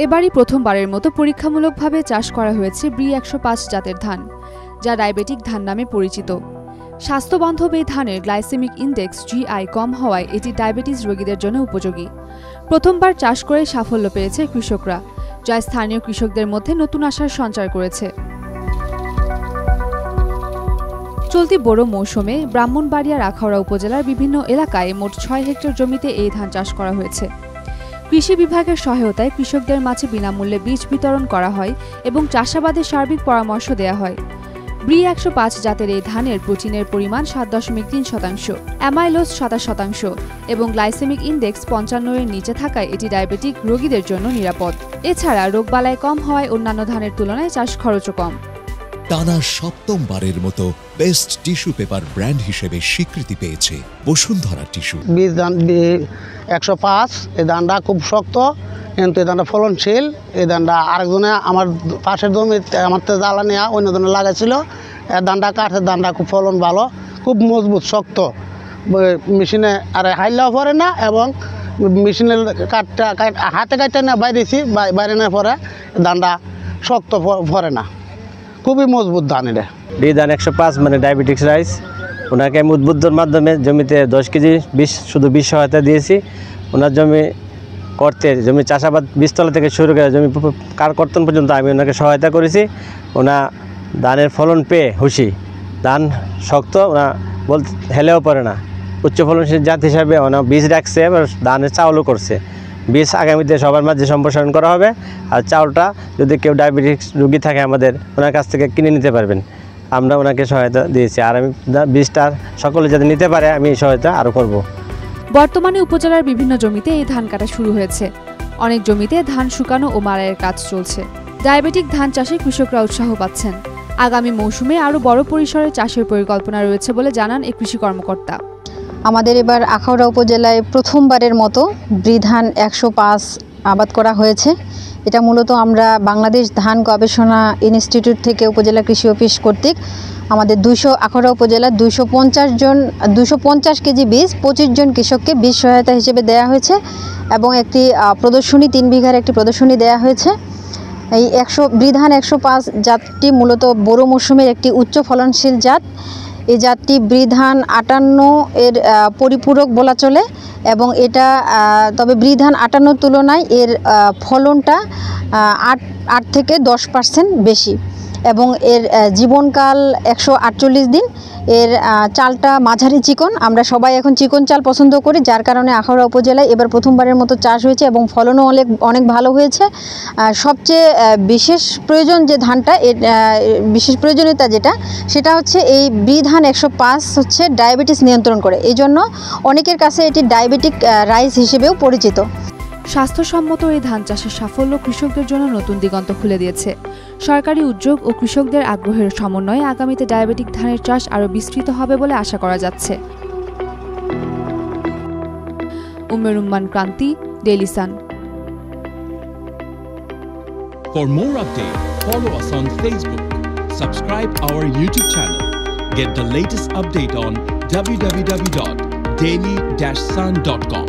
এবারই প্রথমবারের মতো পরীক্ষামূলকভাবে চাষ করা হয়েছে B105 জাতের ধান, যা ডায়াবেটিক ধান নামে পরিচিত। স্বাস্থ্যবান্ধব এই ধানের গ্লাইসেমিক ইনডেক্স GI কম হওয়ায় এটি ডায়াবেটিস রোগীদের জন্য উপযোগী। প্রথমবার চাষ করে সাফল্য পেয়েছে কৃষকরা, যা স্থানীয় কৃষকদের মধ্যে নতুন আশার সঞ্চার করেছে। চলতি বোরো মৌসুমে ব্রাহ্মণবাড়িয়ার আখাউড়া উপজেলার বিভিন্ন এলাকায় মোট 6 হেক্টর জমিতে এই ধান চাষ করা হয়েছে। কৃষি বিভাগের সহায়তায় কৃষকদের মাঝে বিনামূল্যে বীজ বিতরণ করা হয় এবং চাষাবাদের সার্বিক পরামর্শ দেওয়া হয়। B105 জাতের এই ধানের প্রোটিনের পরিমাণ 7.3%, অ্যামাইলোজ 27% এবং গ্লাইসেমিক ইনডেক্স 55 এর নিচে থাকায় এটি ডায়াবেটিক রোগীদের জন্য নিরাপদ। এছাড়া রোগবালাই কম হওয়ায় অন্যান্য ধানের তুলনায় চাষ খরচও কম। টানা সপ্তমবারের মতো বেস্ট টিস্যু পেপার ব্র্যান্ড হিসেবে স্বীকৃতি পেয়েছে বসুন্ধরা টিস্যু। বীজ ধান B105, এই ধানটা খুব শক্ত, কিন্তু এই ধানটা ফলনশীল। এই ধানটা আরেকজনে আমার পাশের জমিতে আমার জ্বালা নেওয়া অন্য জনে লাগাইছিল। এই ধানটা কাঠের ধানটা খুব ফলন ভালো, খুব মজবুত শক্ত, মেশিনে আর হাইলেও পরে না এবং মেশিনের কাঠটা হাতে কাটতে না বাইরে না পরে ধানটা শক্ত পরে না, খুবই মজবুত ধান। এটা B105 মানে ডায়াবেটিক্স রাইস। ওনাকে আমি উদ্বুদ্ধর মাধ্যমে জমিতে 10 কেজি শুধু বীজ সহায়তা দিয়েছি। ওনার জমি চাষাবাদ বীজতলা থেকে শুরু করে জমি কারকর্তন পর্যন্ত আমি ওনাকে সহায়তা করেছি। ওনা ধানের ফলন পেয়ে খুশি। ধান শক্ত, ওনা বলতে হেলেও পড়ে না। উচ্চ ফলনশীল জাত হিসাবে ওনা বীজ রাখছে, এবার ধানের চাউলও করছে। বীজ আগামীতে সবার মাঝে সম্প্রসারণ করা হবে। আর চাউলটা যদি কেউ ডায়াবেটিক্স রোগী থাকে আমাদের ওনার কাছ থেকে কিনে নিতে পারবেন। আমরা ওনাকে সহায়তা দিয়েছি। আর আমি বীজটা সকলে যাতে নিতে পারে আমি এই সহায়তা আরও করব। বর্তমানে উপজেলার বিভিন্ন জমিতে এই ধান কাটা শুরু হয়েছে। অনেক জমিতে ধান শুকানো ও মাড়াইয়ের কাজ চলছে। ডায়াবেটিক ধান চাষে কৃষকরা উৎসাহ পাচ্ছেন। আগামী মৌসুমে আরও বড় পরিসরে চাষের পরিকল্পনা রয়েছে বলে জানান এই কৃষি কর্মকর্তা। আমাদের এবার আখাউড়া উপজেলায় প্রথমবারের মতো ধান 105 আবাদ করা হয়েছে। এটা মূলত আমরা বাংলাদেশ ধান গবেষণা ইনস্টিটিউট থেকে উপজেলা কৃষি অফিস কর্তৃক আমাদের আখাউড়া উপজেলার 250 কেজি বীজ 25 জন কৃষককে বীজ সহায়তা হিসেবে দেওয়া হয়েছে এবং একটি প্রদর্শনী 3 বিঘার একটি প্রদর্শনী দেওয়া হয়েছে। এই ধান 105 জাতটি মূলত বোরো মৌসুমের একটি উচ্চ ফলনশীল জাত। এই জাতটি ধান 58 এর পরিপূরক বলা চলে এবং এটা তবে ধান 58 তুলনায় এর ফলনটা 8 থেকে 10% বেশি এবং এর জীবনকাল 148 দিন। এর চালটা মাঝারি চিকন, আমরা সবাই এখন চিকন চাল পছন্দ করি, যার কারণে আখাউড়া উপজেলায় এবার প্রথমবারের মতো চাষ হয়েছে এবং ফলনও অনেক ভালো হয়েছে। সবচেয়ে বিশেষ প্রয়োজন যে ধানটা, বিশেষ প্রয়োজনীয়তা সেটা হচ্ছে এই ধান 105 হচ্ছে ডায়াবেটিস নিয়ন্ত্রণ করে, এই জন্য অনেকের কাছে এটি ডায়াবেটিক রাইস হিসেবেও পরিচিত। স্বাস্থ্যসম্মত এই ধান চাষের সাফল্য কৃষকদের জন্য নতুন দিগন্ত খুলে দিয়েছে। সরকারি উদ্যোগ ও কৃষকদের আগ্রহের সমন্বয়ে আগামীতে ডায়াবেটিক ধানের চাষ আরও বিস্তৃত হবে বলে আশা করা যাচ্ছে। উম্মেরুম্মান ক্রান্তি, Daily Sun. For more updates, follow us on Facebook, subscribe our YouTube channel, get the latest update on www.daily-sun.com.